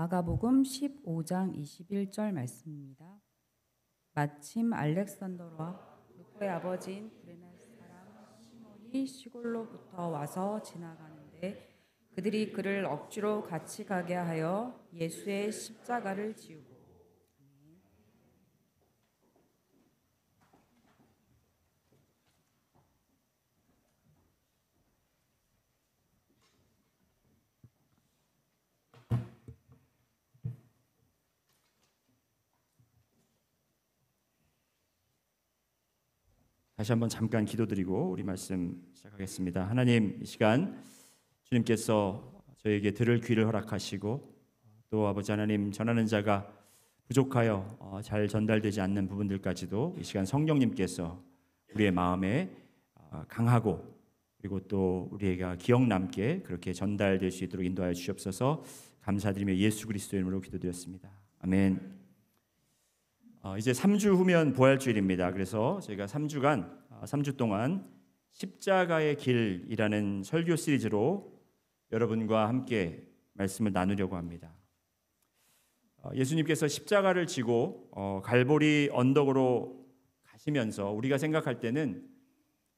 마가복음 15장 21절 말씀입니다. 마침 알렉산더와 루포의 아버지인 구레네 사람 시몬이 시골로부터 와서 지나가는데 그들이 그를 억지로 같이 가게 하여 예수의 십자가를 지우고. 다시 한번 잠깐 기도드리고 우리 말씀 시작하겠습니다. 하나님, 이 시간 주님께서 저에게 들을 귀를 허락하시고 또 아버지 하나님, 전하는 자가 부족하여 잘 전달되지 않는 부분들까지도 이 시간 성령님께서 우리의 마음에 강하고 그리고 또 우리가 기억 남게 그렇게 전달될 수 있도록 인도하여 주시옵소서. 감사드리며 예수 그리스도의 이름으로 기도드렸습니다. 아멘. 이제 3주 후면 부활주일입니다. 그래서 저희가 3주 동안 십자가의 길이라는 설교 시리즈로 여러분과 함께 말씀을 나누려고 합니다. 예수님께서 십자가를 지고 갈보리 언덕으로 가시면서 우리가 생각할 때는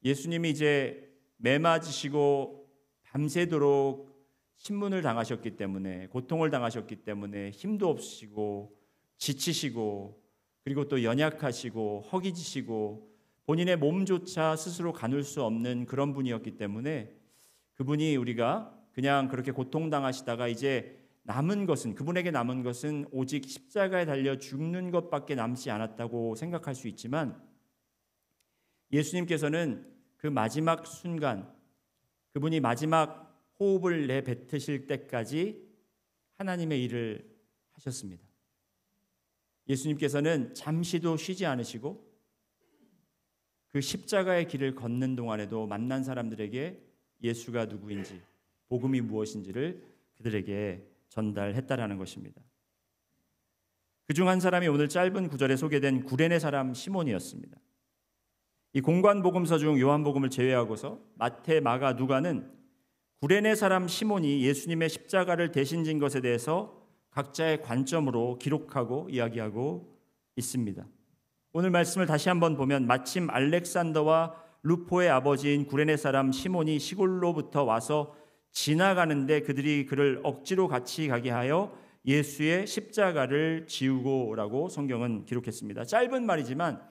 예수님이 이제 매맞으시고 밤새도록 신문을 당하셨기 때문에, 고통을 당하셨기 때문에 힘도 없으시고 지치시고 그리고 또 연약하시고 허기지시고 본인의 몸조차 스스로 가눌 수 없는 그런 분이었기 때문에 그분이 우리가 그냥 그렇게 고통당하시다가 이제 그분에게 남은 것은 오직 십자가에 달려 죽는 것밖에 남지 않았다고 생각할 수 있지만, 예수님께서는 그 마지막 순간, 그분이 마지막 호흡을 내뱉으실 때까지 하나님의 일을 하셨습니다. 예수님께서는 잠시도 쉬지 않으시고 그 십자가의 길을 걷는 동안에도 만난 사람들에게 예수가 누구인지, 복음이 무엇인지를 그들에게 전달했다라는 것입니다. 그중 한 사람이 오늘 짧은 구절에 소개된 구레네 사람 시몬이었습니다. 이 공관복음서 중 요한복음을 제외하고서 마태, 마가, 누가는 구레네 사람 시몬이 예수님의 십자가를 대신 진 것에 대해서 각자의 관점으로 기록하고 이야기하고 있습니다. 오늘 말씀을 다시 한번 보면 마침 알렉산더와 루포의 아버지인 구레네 사람 시몬이 시골로부터 와서 지나가는데 그들이 그를 억지로 같이 가게 하여 예수의 십자가를 지우고라고 성경은 기록했습니다. 짧은 말이지만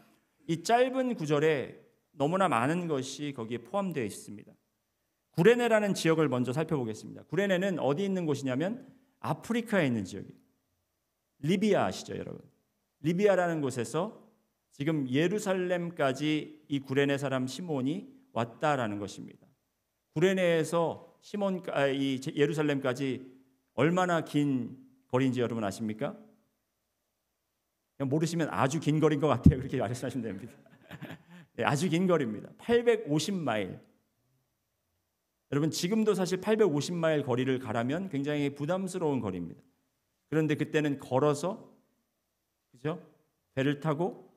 이 짧은 구절에 너무나 많은 것이 거기에 포함되어 있습니다. 구레네라는 지역을 먼저 살펴보겠습니다. 구레네는 어디 있는 곳이냐면 아프리카에 있는 지역이에요. 리비아 아시죠, 여러분? 리비아라는 곳에서 지금 예루살렘까지 이 구레네 사람 시몬이 왔다라는 것입니다. 구레네에서 이 예루살렘까지 얼마나 긴 거리인지 여러분 아십니까? 그냥 모르시면 아주 긴 거리인 것 같아요. 그렇게 말씀하시면 됩니다. 네, 아주 긴 거리입니다. 850마일. 여러분, 지금도 사실 850마일 거리를 가라면 굉장히 부담스러운 거리입니다. 그런데 그때는 걸어서, 그죠? 배를 타고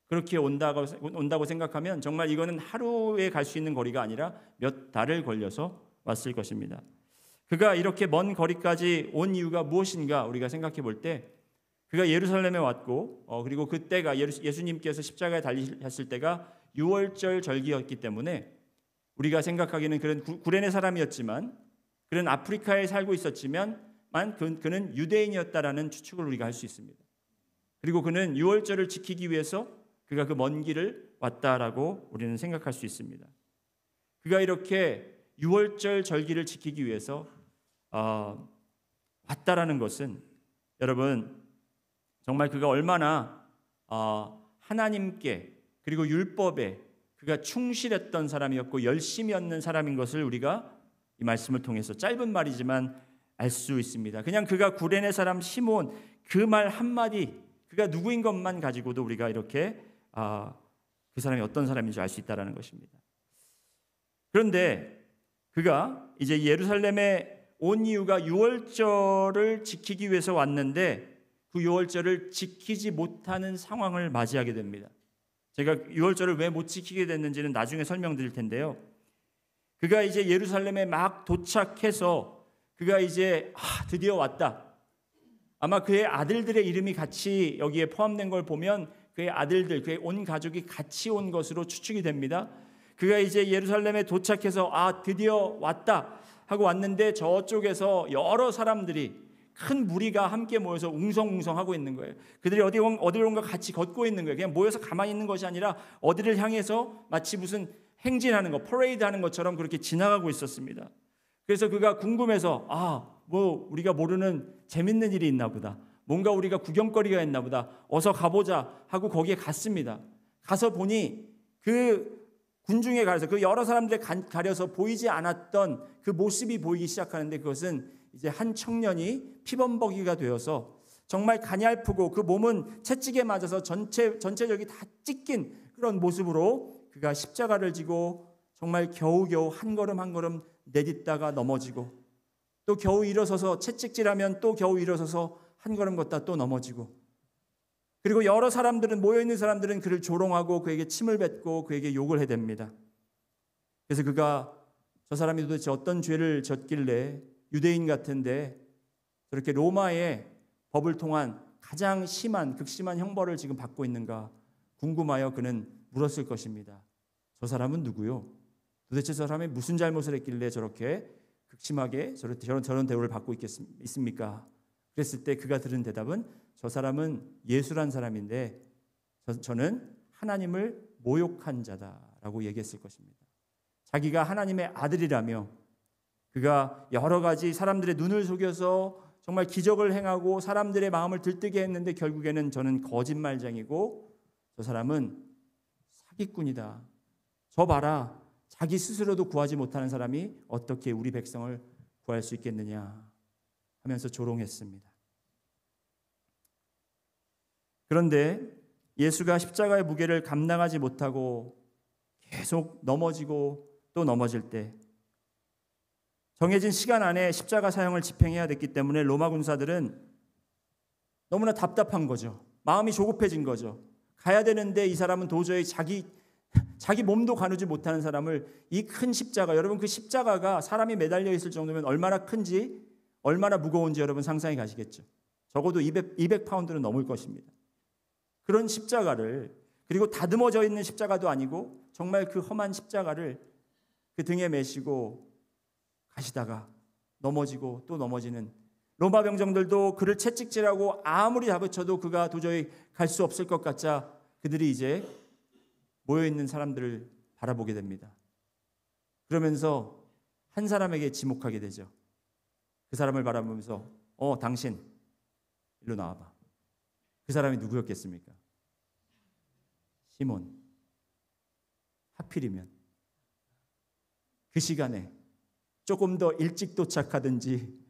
그렇게 온다고 생각하면 정말 이거는 하루에 갈 수 있는 거리가 아니라 몇 달을 걸려서 왔을 것입니다. 그가 이렇게 먼 거리까지 온 이유가 무엇인가 우리가 생각해 볼 때, 그가 예루살렘에 왔고 그리고 그때가 예수님께서 십자가에 달리셨을 때가 유월절 절기였기 때문에 우리가 생각하기에는 그런 구레네 사람이었지만, 그는 아프리카에 살고 있었지만 그는 유대인이었다라는 추측을 우리가 할 수 있습니다. 그리고 그는 유월절을 지키기 위해서 그가 그 먼 길을 왔다라고 우리는 생각할 수 있습니다. 그가 이렇게 유월절 절기를 지키기 위해서 왔다라는 것은, 여러분, 정말 그가 얼마나 하나님께 그리고 율법에 그가 충실했던 사람이었고 열심히 얻는 사람인 것을 우리가 이 말씀을 통해서 짧은 말이지만 알 수 있습니다. 그냥 그가 구레네 사람 시몬 그 말 한마디, 그가 누구인 것만 가지고도 우리가 이렇게 그 사람이 어떤 사람인지 알 수 있다는 것입니다. 그런데 그가 이제 예루살렘에 온 이유가 유월절을 지키기 위해서 왔는데 그 유월절을 지키지 못하는 상황을 맞이하게 됩니다. 제가 유월절을 왜 못 지키게 됐는지는 나중에 설명드릴 텐데요. 그가 이제 예루살렘에 막 도착해서 그가 이제 드디어 왔다. 아마 그의 아들들의 이름이 같이 여기에 포함된 걸 보면 그의 아들들, 그의 온 가족이 같이 온 것으로 추측이 됩니다. 그가 이제 예루살렘에 도착해서 드디어 왔다 하고 왔는데 저쪽에서 여러 사람들이, 큰 무리가 함께 모여서 웅성웅성하고 있는 거예요. 그들이 어디론가 같이 걷고 있는 거예요. 그냥 모여서 가만히 있는 것이 아니라 어디를 향해서 마치 무슨 행진하는 거, 퍼레이드 하는 것처럼 그렇게 지나가고 있었습니다. 그래서 그가 궁금해서 우리가 모르는 재밌는 일이 있나 보다, 뭔가 우리가 구경거리가 있나 보다, 어서 가보자 하고 거기에 갔습니다. 가서 보니 그 군중에 가려서, 그 여러 사람들에 가려서 보이지 않았던 그 모습이 보이기 시작하는데, 그것은 이제 한 청년이 피범벅이가 되어서 정말 가냘프고 그 몸은 채찍에 맞아서 전체적이 다 찢긴 그런 모습으로 그가 십자가를 지고 정말 겨우겨우 한 걸음 한 걸음 내딛다가 넘어지고, 또 겨우 일어서서 채찍질하면 또 겨우 일어서서 한 걸음 걷다 또 넘어지고, 그리고 여러 사람들은, 모여있는 사람들은 그를 조롱하고 그에게 침을 뱉고 그에게 욕을 해댑니다. 그래서 그가, 저 사람이 도대체 어떤 죄를 졌길래 유대인 같은데 저렇게 로마의 법을 통한 가장 극심한 형벌을 지금 받고 있는가 궁금하여 그는 물었을 것입니다. 저 사람은 누구요? 도대체 저 사람이 무슨 잘못을 했길래 저렇게 극심하게 저런 대우를 받고 있습니까? 그랬을 때 그가 들은 대답은, 저 사람은 예수란 사람인데 저는 하나님을 모욕한 자다라고 얘기했을 것입니다. 자기가 하나님의 아들이라며 그가 여러 가지 사람들의 눈을 속여서 정말 기적을 행하고 사람들의 마음을 들뜨게 했는데, 결국에는 저는 거짓말쟁이고 저 사람은 사기꾼이다. 저 봐라, 자기 스스로도 구하지 못하는 사람이 어떻게 우리 백성을 구할 수 있겠느냐 하면서 조롱했습니다. 그런데 예수가 십자가의 무게를 감당하지 못하고 계속 넘어지고 또 넘어질 때, 정해진 시간 안에 십자가 사형을 집행해야 됐기 때문에 로마 군사들은 너무나 답답한 거죠. 마음이 조급해진 거죠. 가야 되는데 이 사람은 도저히 자기 몸도 가누지 못하는 사람을, 이 큰 십자가, 여러분 그 십자가가 사람이 매달려 있을 정도면 얼마나 큰지, 얼마나 무거운지 여러분 상상이 가시겠죠. 적어도 200파운드는 넘을 것입니다. 그런 십자가를, 그리고 다듬어져 있는 십자가도 아니고 정말 그 험한 십자가를 그 등에 메시고 가시다가 넘어지고 또 넘어지는, 로마 병정들도 그를 채찍질하고 아무리 다그쳐도 그가 도저히 갈 수 없을 것 같자 그들이 이제 모여있는 사람들을 바라보게 됩니다. 그러면서 한 사람에게 지목하게 되죠. 그 사람을 바라보면서 당신 일로 나와봐. 그 사람이 누구였겠습니까? 시몬. 하필이면 그 시간에 조금 더 일찍 도착하든지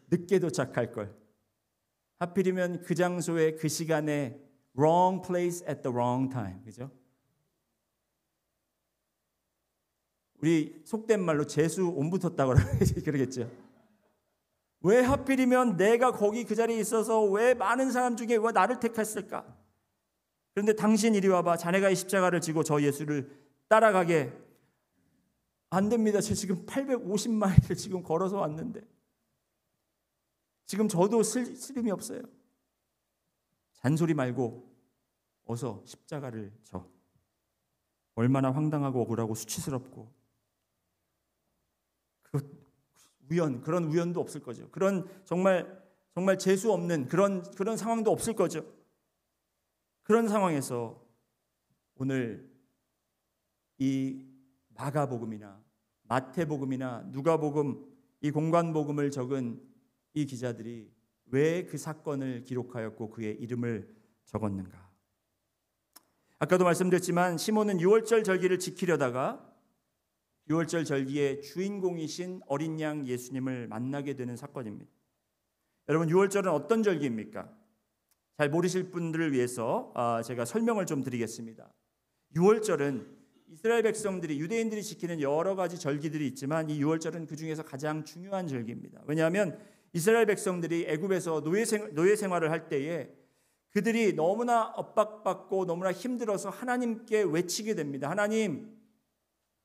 늦게 도착할 걸, 하필이면 그 장소에 그 시간에 wrong place at the wrong time, 그죠? 우리 속된 말로 재수 온 붙었다고 그러겠죠. 왜 하필이면 내가 거기 그 자리에 있어서 왜 많은 사람 중에 왜 나를 택했을까? 그런데 당신 이리 와봐. 자네가 이 십자가를 지고 저 예수를 따라가게. 안 됩니다. 저 지금 850마일을 지금 걸어서 왔는데 지금 저도 스림이 없어요. 잔소리 말고 어서 십자가를 져. 얼마나 황당하고 억울하고 수치스럽고, 그런 우연도 없을 거죠. 그런 정말 재수 없는 그런 상황도 없을 거죠. 그런 상황에서 오늘 이 마가복음이나 마태복음이나 누가복음, 이 공관복음을 적은 이 기자들이 왜 그 사건을 기록하였고 그의 이름을 적었는가? 아까도 말씀드렸지만 시몬은 유월절 절기를 지키려다가 유월절 절기의 주인공이신 어린 양 예수님을 만나게 되는 사건입니다. 여러분, 유월절은 어떤 절기입니까? 잘 모르실 분들을 위해서 제가 설명을 좀 드리겠습니다. 유월절은 이스라엘 백성들이, 유대인들이 지키는 여러 가지 절기들이 있지만 이 유월절은 그 중에서 가장 중요한 절기입니다. 왜냐하면 이스라엘 백성들이 애굽에서 노예 생활을 할 때에 그들이 너무나 압박받고 너무나 힘들어서 하나님께 외치게 됩니다. 하나님,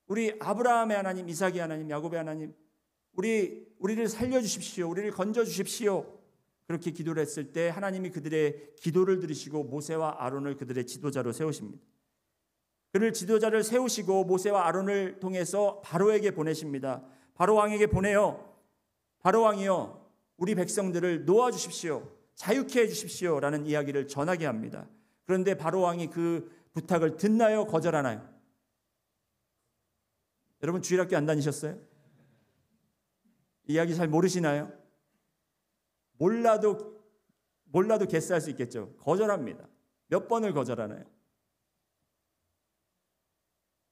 우리 아브라함의 하나님, 이삭의 하나님, 야곱의 하나님, 우리를 살려주십시오. 우리를 건져주십시오. 그렇게 기도를 했을 때 하나님이 그들의 기도를 들으시고 모세와 아론을 그들의 지도자로 세우십니다. 그를 지도자를 세우시고 모세와 아론을 통해서 바로에게 보내십니다. 바로 왕에게 보내요. 바로 왕이요, 우리 백성들을 놓아주십시오, 자유케 해주십시오 라는 이야기를 전하게 합니다. 그런데 바로 왕이 그 부탁을 듣나요? 거절하나요? 여러분 주일학교 안 다니셨어요? 이야기 잘 모르시나요? 몰라도 개스할 수 있겠죠. 거절합니다. 몇 번을 거절하나요?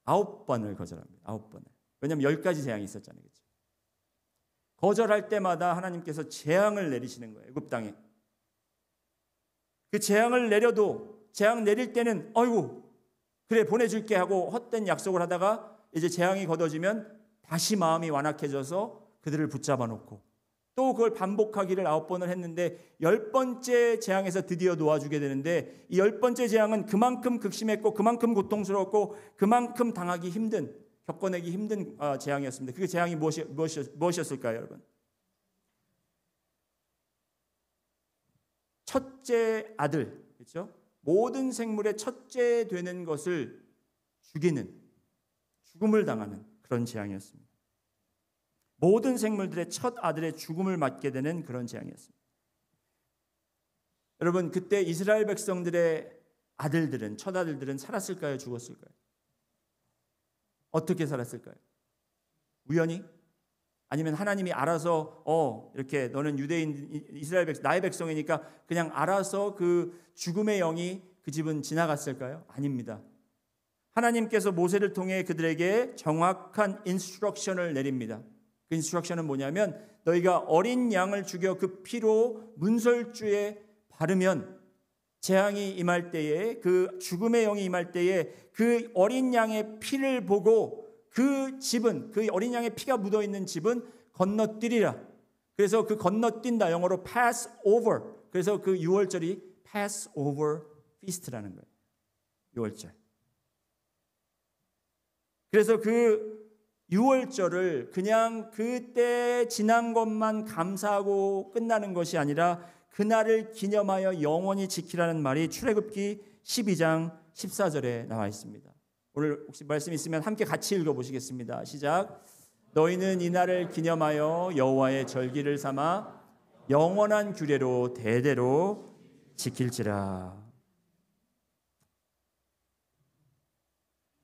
9번을 거절합니다. 9번을. 왜냐하면 10가지 재앙이 있었잖아요. 그렇죠? 거절할 때마다 하나님께서 재앙을 내리시는 거예요. 애굽 땅에. 그 재앙을 내려도 재앙 내릴 때는 어이구 그래 보내줄게 하고 헛된 약속을 하다가 이제 재앙이 걷어지면 다시 마음이 완악해져서 그들을 붙잡아 놓고 또 그걸 반복하기를 9번을 했는데 10번째 재앙에서 드디어 놓아주게 되는데 이 10번째 재앙은 그만큼 극심했고 그만큼 고통스러웠고 그만큼 당하기 힘든, 겪어내기 힘든 재앙이었습니다. 그 재앙이 무엇이었을까요, 여러분? 첫째 아들, 그렇죠? 모든 생물의 첫째 되는 것을 죽음을 당하는 그런 재앙이었습니다. 모든 생물들의 첫 아들의 죽음을 맞게 되는 그런 재앙이었습니다. 여러분 그때 이스라엘 백성들의 아들들은, 첫 아들들은 살았을까요? 죽었을까요? 어떻게 살았을까요? 우연히? 아니면 하나님이 알아서 이렇게 너는 유대인 이스라엘 백성 나의 백성이니까 그냥 알아서 그 죽음의 영이 그 집은 지나갔을까요? 아닙니다. 하나님께서 모세를 통해 그들에게 정확한 인스트럭션을 내립니다. 그 인스트럭션은 뭐냐면 너희가 어린 양을 죽여 그 피로 문설주에 바르면 재앙이 임할 때에 그 죽음의 영이 임할 때에 그 어린 양의 피를 보고 그 집은 그 어린 양의 피가 묻어 있는 집은 건너뛰리라. 그래서 그 건너뛴다 영어로 pass over. 그래서 그 유월절이 Passover feast라는 거예요. 유월절. 그래서 그 유월절을 그냥 그때 지난 것만 감사하고 끝나는 것이 아니라 그날을 기념하여 영원히 지키라는 말이 출애굽기 12장 14절에 나와 있습니다. 오늘 혹시 말씀 있으면 함께 같이 읽어보시겠습니다. 시작. 너희는 이날을 기념하여 여호와의 절기를 삼아 영원한 규례로 대대로 지킬지라.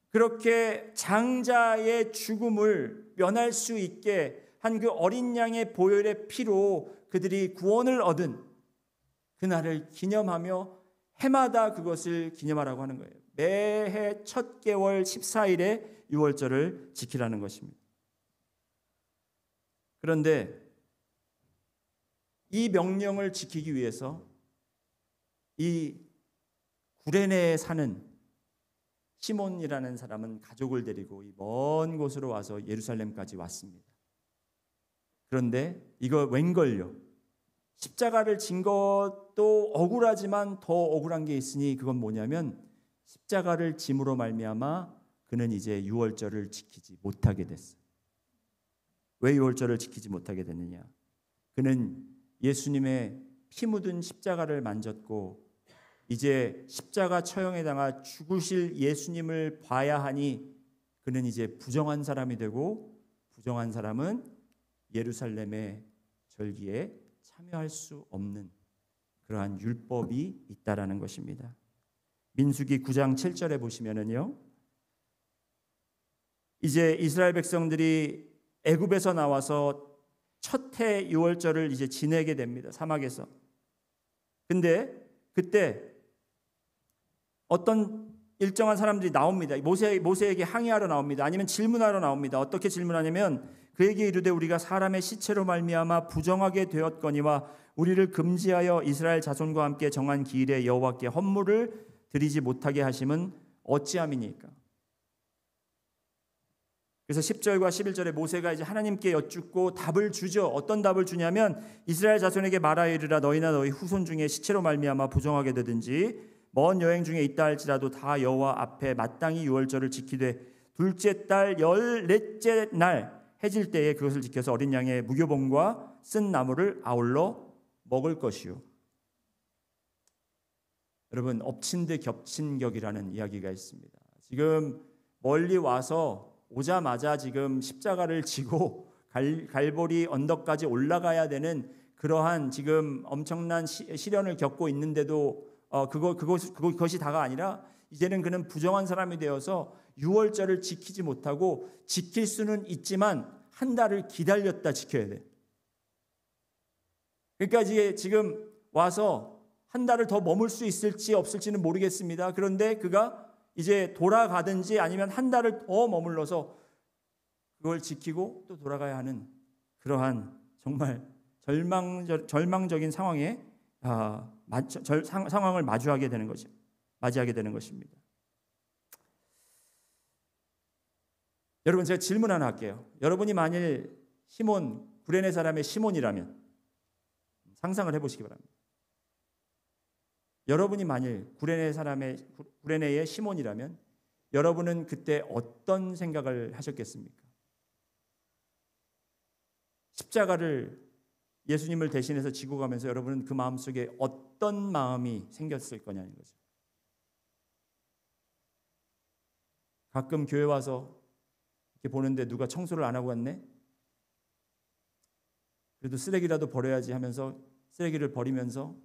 그렇게 장자의 죽음을 면할 수 있게 한 그 어린 양의 보혈의 피로 그들이 구원을 얻은 그날을 기념하며 해마다 그것을 기념하라고 하는 거예요. 매해 첫 개월 14일에 유월절을 지키라는 것입니다. 그런데 이 명령을 지키기 위해서 이 구레네에 사는 시몬이라는 사람은 가족을 데리고 이 먼 곳으로 와서 예루살렘까지 왔습니다. 그런데 이거 웬걸요? 십자가를 진 것도 억울하지만 더 억울한 게 있으니 그건 뭐냐면 십자가를 짐으로 말미암아 그는 이제 유월절을 지키지 못하게 됐어요. 왜 유월절을 지키지 못하게 됐느냐? 그는 예수님의 피 묻은 십자가를 만졌고 이제 십자가 처형에 당하 죽으실 예수님을 봐야 하니 그는 이제 부정한 사람이 되고 부정한 사람은 예루살렘의 절기에 참여할 수 없는 그러한 율법이 있다라는 것입니다. 민수기 9장 7절에 보시면은요. 이제 이스라엘 백성들이 애굽에서 나와서 첫 해 유월절을 이제 지내게 됩니다. 사막에서. 근데 그때 어떤 일정한 사람들이 나옵니다. 모세에게 항의하러 나옵니다. 아니면 질문하러 나옵니다. 어떻게 질문하냐면 그에게 이르되 우리가 사람의 시체로 말미암아 부정하게 되었거니와 우리를 금지하여 이스라엘 자손과 함께 정한 기일에 여호와께 헌물을 드리지 못하게 하심은 어찌함이니까. 그래서 10절과 11절에 모세가 이제 하나님께 여쭙고 답을 주죠. 어떤 답을 주냐면 이스라엘 자손에게 말하여 이르라 너희나 너희 후손 중에 시체로 말미암아 부정하게 되든지 먼 여행 중에 있다 할지라도 다 여호와 앞에 마땅히 유월절을 지키되 둘째 달 14째 날 해질 때에 그것을 지켜서 어린 양의 무교봉과 쓴 나무를 아울러 먹을 것이요. 여러분, 엎친 데 겹친 격이라는 이야기가 있습니다. 지금 멀리 와서 오자마자 지금 십자가를 지고 갈보리 언덕까지 올라가야 되는 그러한 지금 엄청난 시련을 겪고 있는데도 그것이 다가 아니라 이제는 그는 부정한 사람이 되어서 유월절을 지키지 못하고 지킬 수는 있지만 한 달을 기다렸다 지켜야 돼. 그러니까 지금 와서 한 달을 더 머물 수 있을지 없을지는 모르겠습니다. 그런데 그가 이제 돌아가든지 아니면 한 달을 더 머물러서 그걸 지키고 또 돌아가야 하는 그러한 정말 절망적인 상황에 상황을 맞이하게 되는 것입니다. 여러분, 제가 질문 하나 할게요. 여러분이 만일 구레네 사람의 시몬이라면 상상을 해보시기 바랍니다. 여러분이 만일 구레네의 시몬이라면 여러분은 그때 어떤 생각을 하셨겠습니까? 십자가를 예수님을 대신해서 지고 가면서 여러분은 그 마음속에 어떤 마음이 생겼을 거냐는 거죠. 가끔 교회 와서 이렇게 보는데 누가 청소를 안 하고 갔네? 그래도 쓰레기라도 버려야지 하면서 쓰레기를 버리면서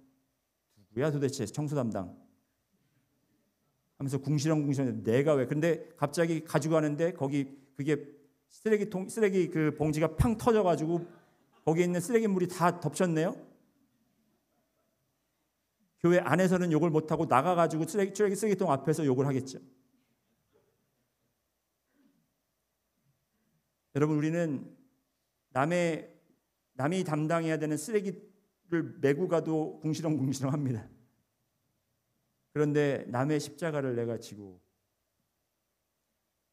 누구야 도대체 청소 담당 하면서 궁시렁궁시렁 내가 왜? 근데 갑자기 가지고 가는데 그게 쓰레기 그 봉지가 팡 터져가지고 거기에 있는 쓰레기물이 다 덮쳤네요. 교회 안에서는 욕을 못하고 나가가지고 쓰레기통 앞에서 욕을 하겠죠. 여러분, 우리는 남이 담당해야 되는 쓰레기를 메고 가도 궁시렁궁시렁합니다. 그런데 남의 십자가를 내가 지고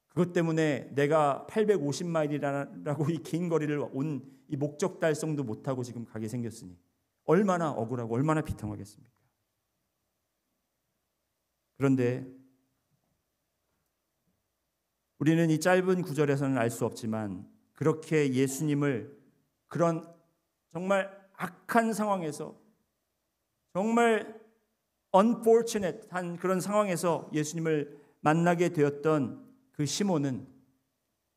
그것 때문에 내가 850마일이라고 이 긴 거리를 온 이 목적 달성도 못하고 지금 가게 생겼으니 얼마나 억울하고 얼마나 비통하겠습니까? 그런데 우리는 이 짧은 구절에서는 알 수 없지만 그렇게 예수님을 그런 정말 악한 상황에서 정말 unfortunate한 그런 상황에서 예수님을 만나게 되었던 그 시몬은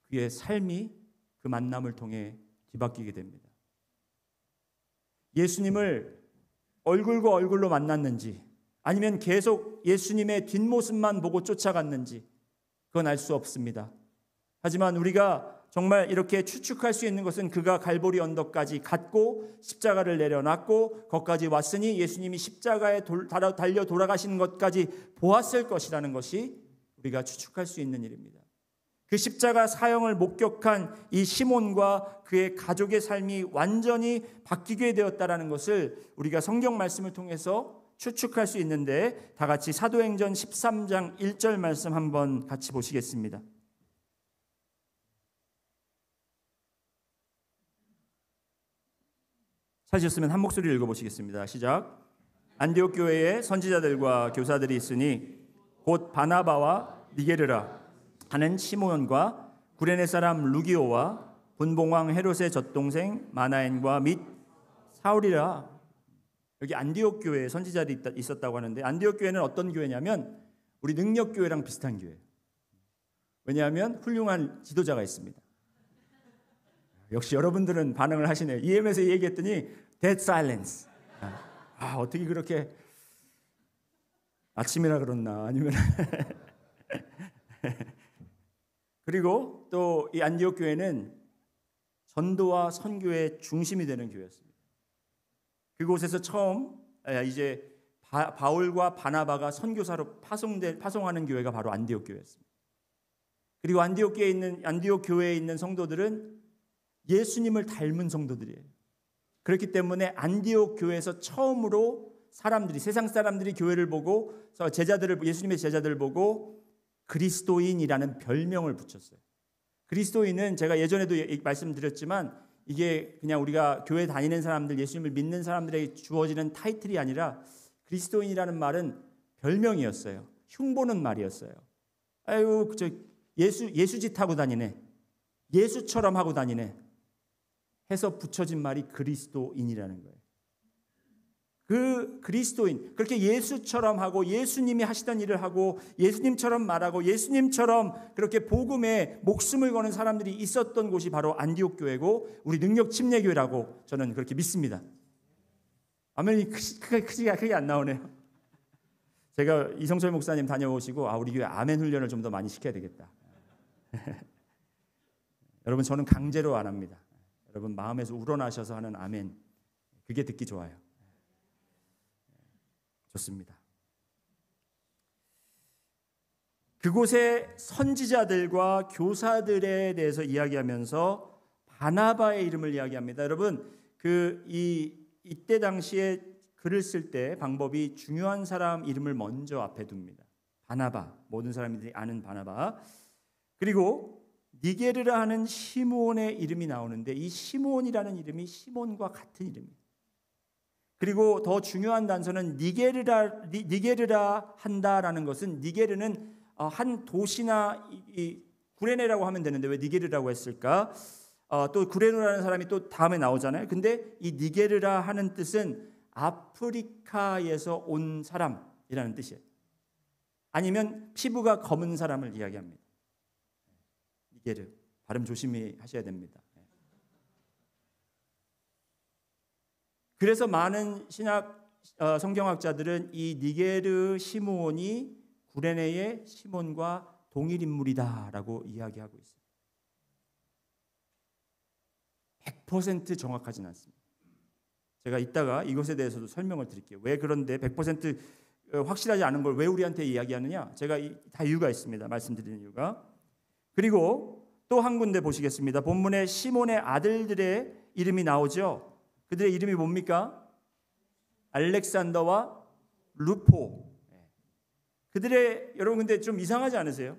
그의 삶이 그 만남을 통해 뒤바뀌게 됩니다. 예수님을 얼굴과 얼굴로 만났는지 아니면 계속 예수님의 뒷모습만 보고 쫓아갔는지 그건 알 수 없습니다. 하지만 우리가 정말 이렇게 추측할 수 있는 것은 그가 갈보리 언덕까지 갔고 십자가를 내려놨고 거기까지 왔으니 예수님이 십자가에 달려 돌아가시는 것까지 보았을 것이라는 것이 우리가 추측할 수 있는 일입니다. 그 십자가 사형을 목격한 이 시몬과 그의 가족의 삶이 완전히 바뀌게 되었다라는 것을 우리가 성경 말씀을 통해서 추측할 수 있는데 다 같이 사도행전 13장 1절 말씀 한번 같이 보시겠습니다. 찾으셨으면 한 목소리로 읽어보시겠습니다. 시작. 안디옥 교회에 선지자들과 교사들이 있으니 곧 바나바와 니게르라 하는 시몬과 구레네 사람 루기오와 분봉왕 헤롯의 젖동생 마나엔과 및 사울이라. 여기 안디옥 교회에 선지자들이 있었다고 하는데 안디옥 교회는 어떤 교회냐면 우리 능력교회랑 비슷한 교회예요. 왜냐하면 훌륭한 지도자가 있습니다. 역시 여러분들은 반응을 하시네요. EM에서 얘기했더니 dead silence. 어떻게 그렇게 아침이라 그랬나 아니면 그리고 또 이 안디옥 교회는 전도와 선교의 중심이 되는 교회였습니다. 그곳에서 처음 이제 바울과 바나바가 선교사로 파송하는 교회가 바로 안디옥 교회였습니다. 그리고 안디옥 교회에 있는 성도들은 예수님을 닮은 성도들이에요. 그렇기 때문에 안디옥 교회에서 처음으로 세상 사람들이 교회를 보고 예수님의 제자들을 보고 그리스도인이라는 별명을 붙였어요. 그리스도인은 제가 예전에도 말씀드렸지만 이게 그냥 우리가 교회 다니는 사람들, 예수님을 믿는 사람들에게 주어지는 타이틀이 아니라 그리스도인이라는 말은 별명이었어요. 흉보는 말이었어요. 아유, 예수짓 하고 다니네. 예수처럼 하고 다니네. 해서 붙여진 말이 그리스도인이라는 거예요. 그 그리스도인, 그렇게 예수처럼 하고 예수님이 하시던 일을 하고 예수님처럼 말하고 예수님처럼 그렇게 복음에 목숨을 거는 사람들이 있었던 곳이 바로 안디옥 교회고 우리 능력 침례교회라고 저는 그렇게 믿습니다. 아멘이 크게 안 나오네요. 제가 이성철 목사님 다녀오시고 우리 교회 아멘 훈련을 좀 더 많이 시켜야 되겠다. 여러분 저는 강제로 안 합니다. 여러분 마음에서 우러나셔서 하는 아멘, 그게 듣기 좋아요. 좋습니다. 그곳의 선지자들과 교사들에 대해서 이야기하면서 바나바의 이름을 이야기합니다. 여러분 이때 당시에 글을 쓸 때 방법이 중요한 사람 이름을 먼저 앞에 둡니다. 바나바, 모든 사람들이 아는 바나바. 그리고 니게르라 하는 시므온의 이름이 나오는데 이 시므온이라는 이름이 시몬과 같은 이름이에요. 그리고 더 중요한 단서는 니게르라 한다라는 것은 니게르는 한 도시나 구레네라고 하면 되는데 왜 니게르라고 했을까? 또 구레노라는 사람이 또 다음에 나오잖아요. 근데 이 니게르라 하는 뜻은 아프리카에서 온 사람이라는 뜻이에요. 아니면 피부가 검은 사람을 이야기합니다. 니게르, 발음 조심히 하셔야 됩니다. 그래서 많은 신학 성경학자들은 이 니게르 시므온이 구레네의 시몬과 동일 인물이다라고 이야기하고 있습니다. 100% 정확하진 않습니다. 제가 이따가 이것에 대해서도 설명을 드릴게요. 왜 그런데 100% 확실하지 않은 걸 왜 우리한테 이야기하느냐? 제가 다 이유가 있습니다. 말씀드리는 이유가. 그리고 또 한 군데 보시겠습니다. 본문에 시몬의 아들들의 이름이 나오죠. 그들의 이름이 뭡니까? 알렉산더와 루포. 그들의 여러분 근데 좀 이상하지 않으세요?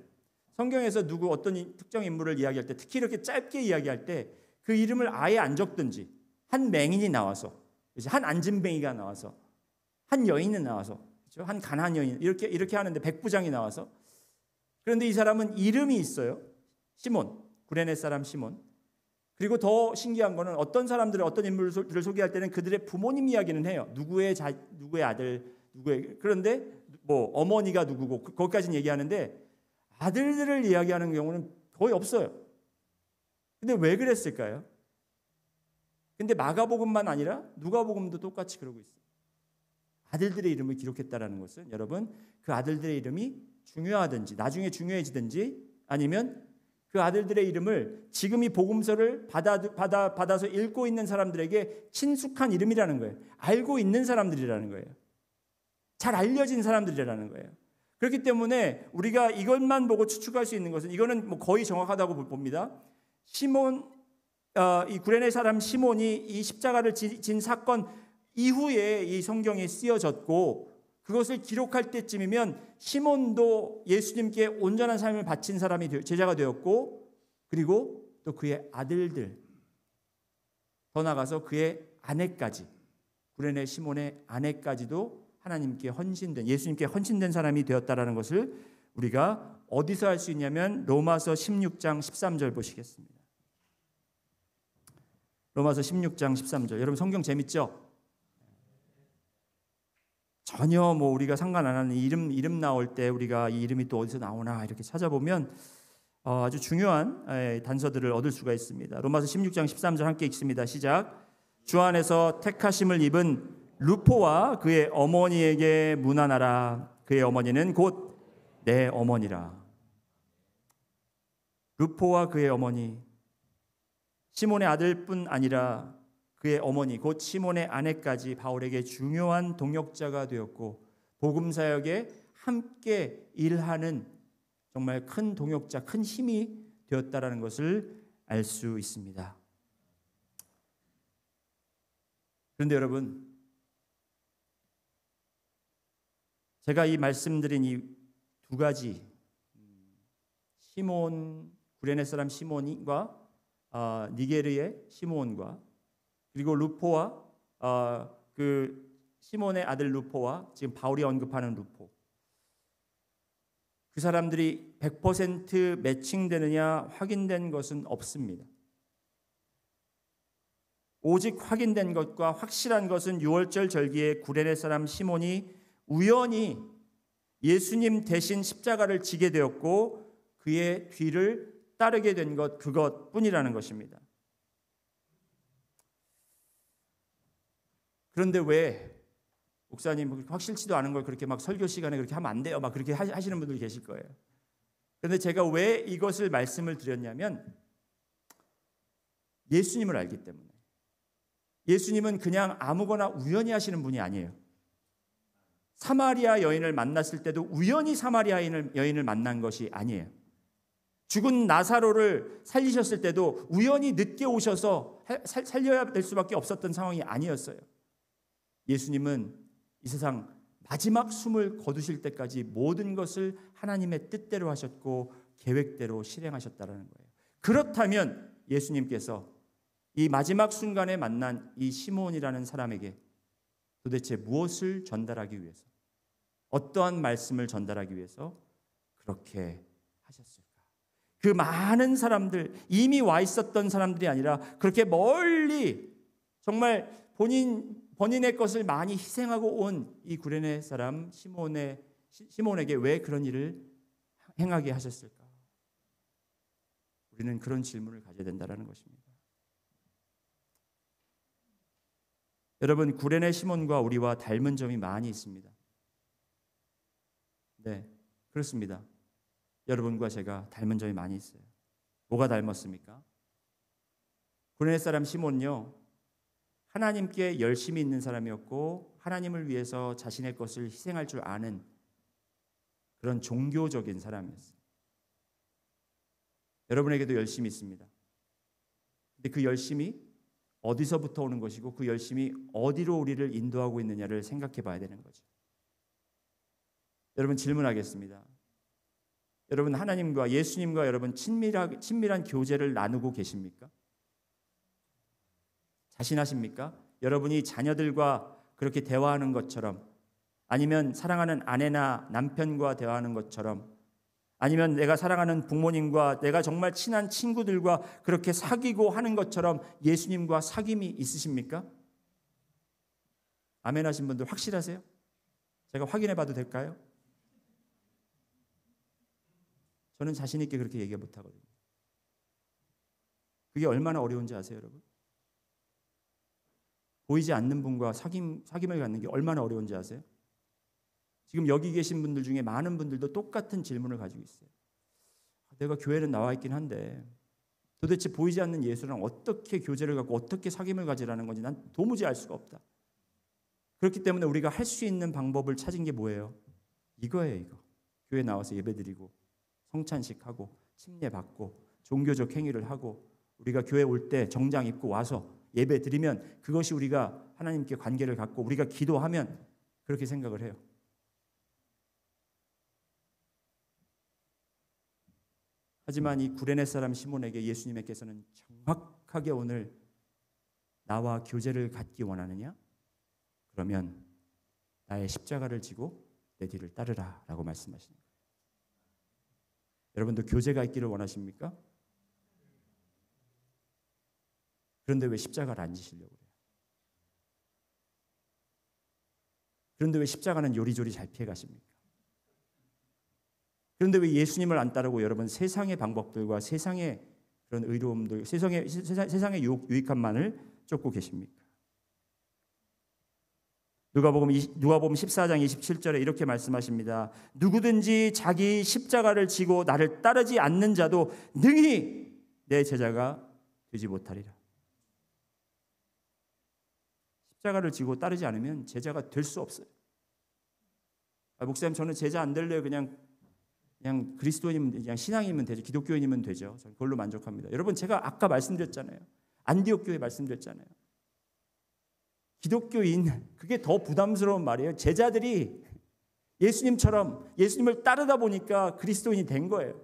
성경에서 어떤 특정 인물을 이야기할 때 특히 이렇게 짧게 이야기할 때 그 이름을 아예 안 적든지 한 맹인이 나와서 한 안진뱅이가 나와서 한 여인은 나와서 그렇죠? 한 가난한 여인 이렇게 하는데 백부장이 나와서 그런데 이 사람은 이름이 있어요. 시몬, 구레네 사람 시몬. 그리고 더 신기한 거는 어떤 사람들을 어떤 인물들을 소개할 때는 그들의 부모님 이야기는 해요. 누구의 아들, 그런데 뭐 어머니가 누구고 거기까지는 얘기하는데 아들들을 이야기하는 경우는 거의 없어요. 근데 왜 그랬을까요? 근데 마가복음만 아니라 누가복음도 똑같이 그러고 있어요. 아들들의 이름을 기록했다라는 것은 여러분 그 아들들의 이름이 중요하든지 나중에 중요해지든지 아니면 그 아들들의 이름을 지금 이 복음서를 받아서 읽고 있는 사람들에게 친숙한 이름이라는 거예요. 알고 있는 사람들이라는 거예요. 잘 알려진 사람들이라는 거예요. 그렇기 때문에 우리가 이것만 보고 추측할 수 있는 것은 이거는 뭐 거의 정확하다고 봅니다. 시몬, 이 구레네 사람 시몬이 이 십자가를 진 사건 이후에 이 성경에 쓰여졌고 그것을 기록할 때쯤이면 시몬도 예수님께 온전한 삶을 바친 사람이 제자가 되었고 그리고 또 그의 아들들 더 나아가서 그의 아내까지 구레네 시몬의 아내까지도 하나님께 헌신된 예수님께 헌신된 사람이 되었다라는 것을 우리가 어디서 알 수 있냐면 로마서 16장 13절 보시겠습니다. 로마서 16장 13절. 여러분 성경 재밌죠? 전혀 뭐 우리가 상관 안 하는 이름 나올 때 우리가 이 이름이 또 어디서 나오나 이렇게 찾아보면 아주 중요한 단서들을 얻을 수가 있습니다. 로마서 16장 13절 함께 읽습니다. 시작. 주 안에서 택하심을 입은 루포와 그의 어머니에게 문안하라. 그의 어머니는 곧 내 어머니라. 루포와 그의 어머니, 시몬의 아들뿐 아니라 그의 어머니 곧 시몬의 아내까지 바울에게 중요한 동역자가 되었고 복음 사역에 함께 일하는 정말 큰 동역자, 큰 힘이 되었다라는 것을 알 수 있습니다. 그런데 여러분, 제가 이 말씀드린 이 두 가지 시몬, 구레네 사람 시몬과 니게르의 시몬과 그리고 루포와 그 시몬의 아들 루포와 지금 바울이 언급하는 루포, 그 사람들이 100% 매칭되느냐 확인된 것은 없습니다. 오직 확인된 것과 확실한 것은 유월절 절기에 구레네 사람 시몬이 우연히 예수님 대신 십자가를 지게 되었고 그의 뒤를 따르게 된 것, 그것뿐이라는 것입니다. 그런데 왜 목사님 확실치도 않은 걸 그렇게 막 설교 시간에 그렇게 하면 안 돼요, 막 그렇게 하시는 분들 계실 거예요. 그런데 제가 왜 이것을 말씀을 드렸냐면 예수님을 알기 때문에. 예수님은 그냥 아무거나 우연히 하시는 분이 아니에요. 사마리아 여인을 만났을 때도 우연히 사마리아 여인을 만난 것이 아니에요. 죽은 나사로를 살리셨을 때도 우연히 늦게 오셔서 살려야 될 수밖에 없었던 상황이 아니었어요. 예수님은 이 세상 마지막 숨을 거두실 때까지 모든 것을 하나님의 뜻대로 하셨고 계획대로 실행하셨다는 거예요. 그렇다면 예수님께서 이 마지막 순간에 만난 이 시몬이라는 사람에게 도대체 무엇을 전달하기 위해서, 어떠한 말씀을 전달하기 위해서 그렇게 하셨을까? 그 많은 사람들, 이미 와 있었던 사람들이 아니라 그렇게 멀리 정말 본인의 것을 많이 희생하고 온 이 구레네 사람 시몬에게 왜 그런 일을 행하게 하셨을까? 우리는 그런 질문을 가져야 된다는 것입니다. 여러분, 구레네 시몬과 우리와 닮은 점이 많이 있습니다. 네, 그렇습니다. 여러분과 제가 닮은 점이 많이 있어요. 뭐가 닮았습니까? 구레네 사람 시몬요, 하나님께 열심히 있는 사람이었고 하나님을 위해서 자신의 것을 희생할 줄 아는 그런 종교적인 사람이었어요. 여러분에게도 열심이 있습니다. 근데 그 열심이 어디서부터 오는 것이고 그 열심이 어디로 우리를 인도하고 있느냐를 생각해 봐야 되는 거죠. 여러분, 질문하겠습니다. 여러분, 하나님과 예수님과 여러분 친밀한 교제를 나누고 계십니까? 자신하십니까? 여러분이 자녀들과 그렇게 대화하는 것처럼, 아니면 사랑하는 아내나 남편과 대화하는 것처럼, 아니면 내가 사랑하는 부모님과 내가 정말 친한 친구들과 그렇게 사귀고 하는 것처럼 예수님과 사귐이 있으십니까? 아멘 하신 분들 확실하세요? 제가 확인해 봐도 될까요? 저는 자신 있게 그렇게 얘기 못 하거든요. 그게 얼마나 어려운지 아세요, 여러분? 보이지 않는 분과 사귐을 갖는 게 얼마나 어려운지 아세요? 지금 여기 계신 분들 중에 많은 분들도 똑같은 질문을 가지고 있어요. 내가 교회는 나와 있긴 한데 도대체 보이지 않는 예수랑 어떻게 교제를 갖고 어떻게 사귐을 가지라는 건지 난 도무지 알 수가 없다. 그렇기 때문에 우리가 할 수 있는 방법을 찾은 게 뭐예요? 이거예요, 이거. 교회 나와서 예배드리고 성찬식하고 침례받고 종교적 행위를 하고 우리가 교회 올 때 정장 입고 와서 예배 드리면 그것이 우리가 하나님께 관계를 갖고 우리가 기도하면 그렇게 생각을 해요. 하지만 이 구레네 사람 시몬에게 예수님께서는 정확하게 오늘 나와 교제를 갖기 원하느냐? 그러면 나의 십자가를 지고 내 뒤를 따르라 라고 말씀하시는 거예요. 여러분도 교제가 있기를 원하십니까? 그런데 왜 십자가를 안 지시려고 그래요? 그런데 왜 십자가는 요리조리 잘 피해가십니까? 그런데 왜 예수님을 안 따르고 여러분 세상의 방법들과 세상의 그런 의로움들, 세상의 유익함만을 쫓고 계십니까? 누가복음 14장 27절에 이렇게 말씀하십니다. 누구든지 자기 십자가를 지고 나를 따르지 않는 자도 능히 내 제자가 되지 못하리라. 십자가를 지고 따르지 않으면 제자가 될 수 없어요. 목사님, 저는 제자 안 될래요. 그냥 그리스도인이면, 그냥 신앙이면 되죠. 기독교인이면 되죠. 저는 그걸로 만족합니다. 여러분, 제가 아까 말씀드렸잖아요. 안디옥 교회 말씀드렸잖아요. 기독교인, 그게 더 부담스러운 말이에요. 제자들이 예수님처럼 예수님을 따르다 보니까 그리스도인이 된 거예요.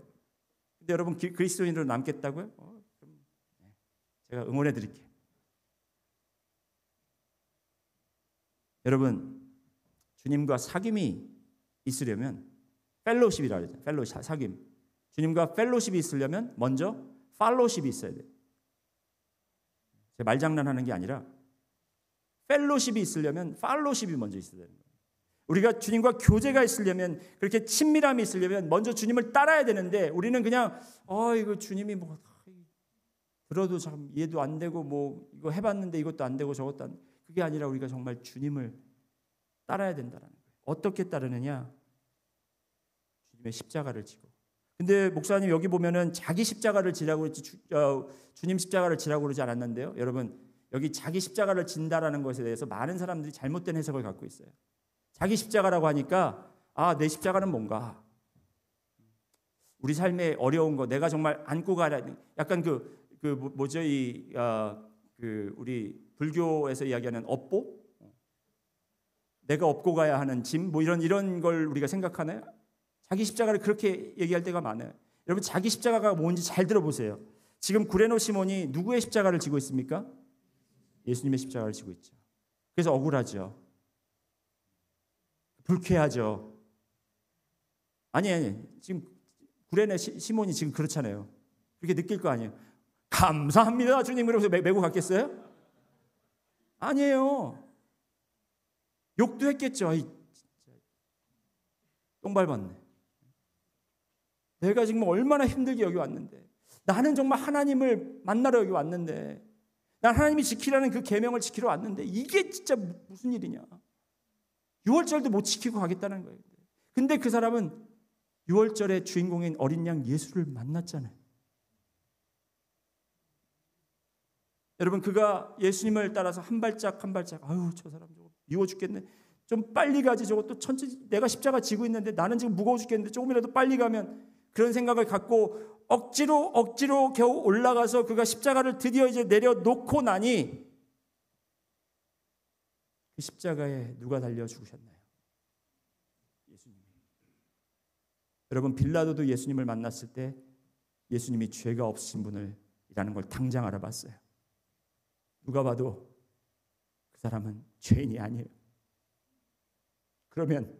근데 여러분, 그리스도인으로 남겠다고요? 그럼 제가 응원해 드릴게요. 여러분, 주님과 사귐이 있으려면 펠로십이라 그러죠. 펠로십, 사귐. 주님과 펠로십이 있으려면 먼저 팔로십이 있어야 돼요. 말장난하는 게 아니라 펠로십이 있으려면 팔로십이 먼저 있어야 되는 거예요. 우리가 주님과 교제가 있으려면, 그렇게 친밀함이 있으려면 먼저 주님을 따라야 되는데, 우리는 그냥 이거 주님이 뭐 들어도 참 이해도 안 되고, 뭐 이거 해봤는데 이것도 안 되고 저것도 안 되고, 그게 아니라 우리가 정말 주님을 따라야 된다는 거예요. 어떻게 따르느냐? 주님의 십자가를 지고. 근데 목사님 여기 보면은 자기 십자가를 지라고 그랬지, 주님 십자가를 지라고 그러지 않았는데요. 여러분, 여기 자기 십자가를 진다라는 것에 대해서 많은 사람들이 잘못된 해석을 갖고 있어요. 자기 십자가라고 하니까 내 십자가는 뭔가, 우리 삶에 어려운 거 내가 정말 안고 가야, 약간 뭐죠, 우리 불교에서 이야기하는 업보, 내가 업고 가야 하는 짐, 뭐 이런 걸 우리가 생각하나요? 자기 십자가를 그렇게 얘기할 때가 많아요. 여러분, 자기 십자가가 뭔지 잘 들어보세요. 지금 구레노 시몬이 누구의 십자가를 지고 있습니까? 예수님의 십자가를 지고 있죠. 그래서 억울하죠. 불쾌하죠. 아니, 지금 구레네 시몬이 지금 그렇잖아요. 그렇게 느낄 거 아니에요. 감사합니다 주님, 그러면서 메고 갔겠어요? 아니에요. 욕도 했겠죠. 똥 밟았네. 내가 지금 얼마나 힘들게 여기 왔는데, 나는 정말 하나님을 만나러 여기 왔는데, 난 하나님이 지키라는 그 계명을 지키러 왔는데 이게 진짜 무슨 일이냐. 6월절도 못 지키고 가겠다는 거예요. 근데 그 사람은 6월절의 주인공인 어린 양 예수를 만났잖아요. 여러분, 그가 예수님을 따라서 한 발짝 한 발짝, 저 사람 저거 미워 죽겠네, 좀 빨리 가지, 저거 또 천천히, 내가 십자가 지고 있는데 나는 지금 무거워 죽겠는데 조금이라도 빨리 가면, 그런 생각을 갖고 억지로 겨우 올라가서 그가 십자가를 드디어 이제 내려놓고 나니, 그 십자가에 누가 달려 죽으셨나요? 예수님. 여러분, 빌라도도 예수님을 만났을 때 예수님이 죄가 없으신 분이라는 걸 당장 알아봤어요. 누가 봐도 그 사람은 죄인이 아니에요. 그러면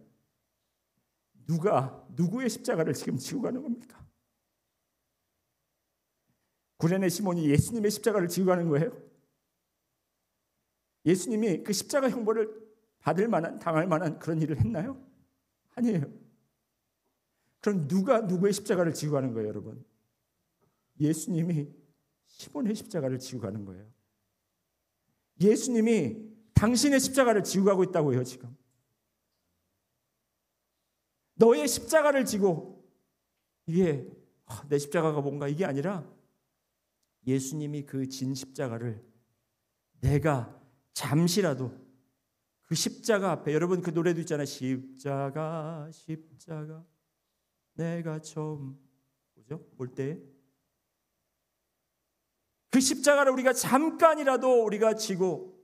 누구의 십자가를 지금 지고 가는 겁니까? 구레네 시몬이 예수님의 십자가를 지고 가는 거예요? 예수님이 그 십자가 형벌을 당할 만한 그런 일을 했나요? 아니에요. 그럼 누가 누구의 십자가를 지고 가는 거예요, 여러분? 예수님이 시몬의 십자가를 지고 가는 거예요. 예수님이 당신의 십자가를 지고 가고 있다고 해요, 지금. 너의 십자가를 지고, 이게 내 십자가가 뭔가, 이게 아니라 예수님이 그 진 십자가를 내가 잠시라도 그 십자가 앞에, 여러분 그 노래도 있잖아요. 십자가 내가 처음 볼 때 그 십자가를 우리가 잠깐이라도 우리가 지고,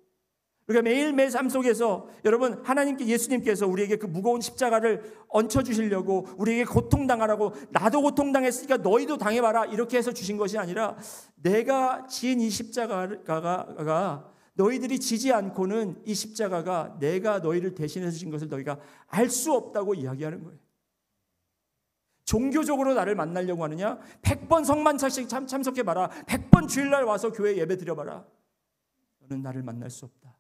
우리가 매일매일 삶 속에서, 여러분, 예수님께서 우리에게 그 무거운 십자가를 얹혀주시려고, 우리에게 고통당하라고, 나도 고통당했으니까 너희도 당해봐라, 이렇게 해서 주신 것이 아니라, 내가 지은 이 십자가가 너희들이 지지 않고는 이 십자가가 내가 너희를 대신해서 주신 것을 너희가 알 수 없다고 이야기하는 거예요. 종교적으로 나를 만나려고 하느냐? 100번 성만찬식 참석해봐라, 100번 주일날 와서 교회 예배 드려봐라, 너는 나를 만날 수 없다.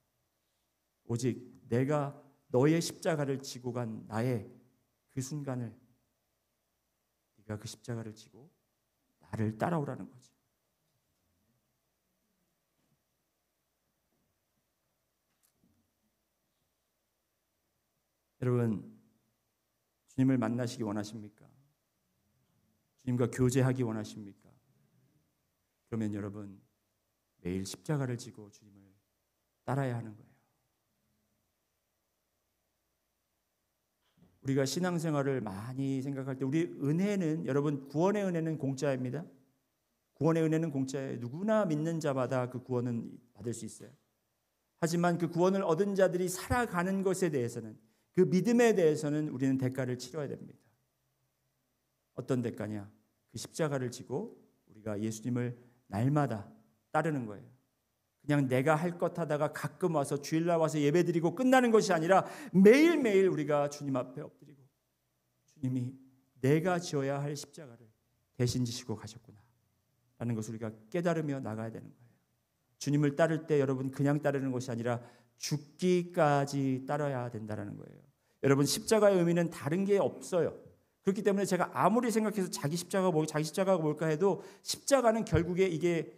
오직 내가 너의 십자가를 지고 간 나의 그 순간을, 네가 그 십자가를 지고 나를 따라오라는 거지. 여러분, 주님을 만나시기 원하십니까? 주님과 교제하기 원하십니까? 그러면 여러분, 매일 십자가를 지고 주님을 따라야 하는 거예요. 우리가 신앙생활을 많이 생각할 때, 우리 은혜는, 여러분, 구원의 은혜는 공짜입니다. 구원의 은혜는 공짜예요. 누구나 믿는 자마다 그 구원은 받을 수 있어요. 하지만 그 구원을 얻은 자들이 살아가는 것에 대해서는, 그 믿음에 대해서는 우리는 대가를 치러야 됩니다. 어떤 대가냐? 그 십자가를 지고 우리가 예수님을 날마다 따르는 거예요. 그냥 내가 할 것 하다가 가끔 와서 주일날 와서 예배드리고 끝나는 것이 아니라 매일매일 우리가 주님 앞에 엎드리고, 주님이 내가 지어야 할 십자가를 대신 지시고 가셨구나 라는 것을 우리가 깨달으며 나가야 되는 거예요. 주님을 따를 때 여러분 그냥 따르는 것이 아니라 죽기까지 따라야 된다는 거예요. 여러분 십자가의 의미는 다른 게 없어요. 그렇기 때문에 제가 아무리 생각해서 자기 십자가가 뭘까 해도 십자가는 결국에 이게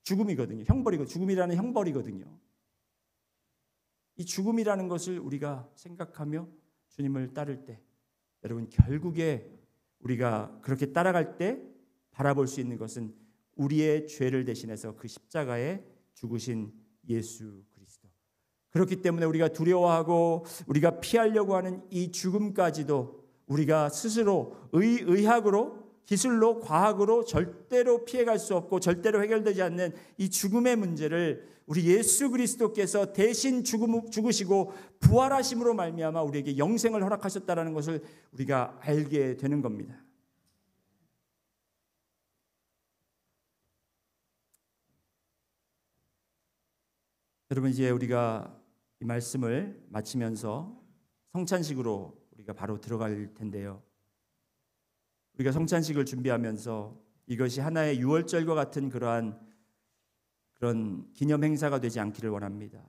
죽음이거든요. 형벌이고 죽음이라는 형벌이거든요. 이 죽음이라는 것을 우리가 생각하며 주님을 따를 때 여러분 결국에 우리가 그렇게 따라갈 때 바라볼 수 있는 것은 우리의 죄를 대신해서 그 십자가에 죽으신 예수 그리스도. 그렇기 때문에 우리가 두려워하고 우리가 피하려고 하는 이 죽음까지도 우리가 스스로 의학으로 기술로 과학으로 절대로 피해갈 수 없고 절대로 해결되지 않는 이 죽음의 문제를 우리 예수 그리스도께서 대신 죽으시고 부활하심으로 말미암아 우리에게 영생을 허락하셨다는 것을 우리가 알게 되는 겁니다. 여러분 이제 우리가 이 말씀을 마치면서 성찬식으로 우리가 바로 들어갈 텐데요. 우리가 성찬식을 준비하면서 이것이 하나의 유월절과 같은 그런 기념 행사가 되지 않기를 원합니다.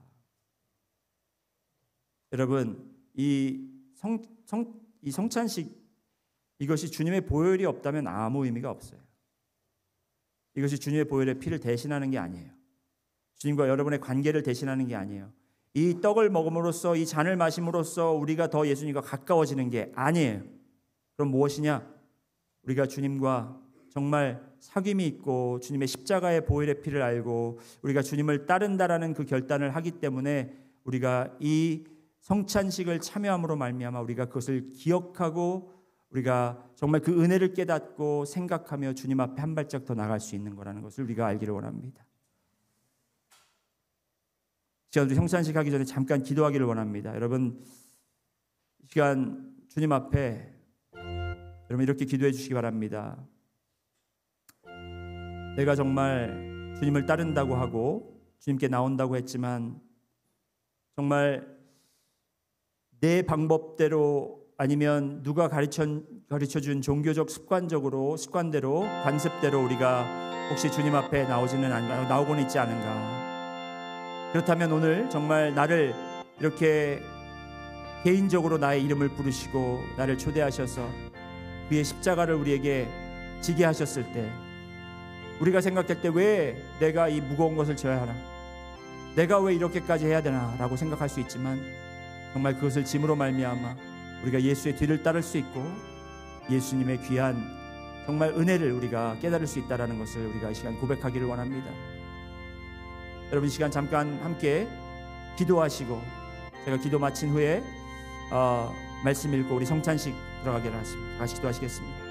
여러분 이 성찬식 이것이 주님의 보혈이 없다면 아무 의미가 없어요. 이것이 주님의 보혈의 피를 대신하는 게 아니에요. 주님과 여러분의 관계를 대신하는 게 아니에요. 이 떡을 먹음으로써 이 잔을 마심으로써 우리가 더 예수님과 가까워지는 게 아니에요. 그럼 무엇이냐? 우리가 주님과 정말 사귐이 있고 주님의 십자가의 보혈의 피를 알고 우리가 주님을 따른다라는 그 결단을 하기 때문에 우리가 이 성찬식을 참여함으로 말미암아 우리가 그것을 기억하고 우리가 정말 그 은혜를 깨닫고 생각하며 주님 앞에 한 발짝 더 나갈 수 있는 거라는 것을 우리가 알기를 원합니다. 시간 성찬식 하기 전에 잠깐 기도하기를 원합니다. 여러분 이 시간 주님 앞에 여러분 이렇게 기도해 주시기 바랍니다. 내가 정말 주님을 따른다고 하고 주님께 나온다고 했지만 정말 내 방법대로 아니면 누가 가르쳐준 종교적 습관대로 관습대로 우리가 혹시 주님 앞에 나오고는 있지 않은가. 그렇다면 오늘 정말 나를 이렇게 개인적으로 나의 이름을 부르시고 나를 초대하셔서 그의 십자가를 우리에게 지게 하셨을 때 우리가 생각할 때 왜 내가 이 무거운 것을 져야 하나? 내가 왜 이렇게까지 해야 되나? 라고 생각할 수 있지만 정말 그것을 짐으로 말미암아 우리가 예수의 뒤를 따를 수 있고 예수님의 귀한 정말 은혜를 우리가 깨달을 수 있다는 것을 우리가 이 시간 고백하기를 원합니다. 여러분 이 시간 잠깐 함께 기도하시고 제가 기도 마친 후에 말씀 읽고 우리 성찬식 들어가기를 하겠습니다. 다시 기도하시겠습니다.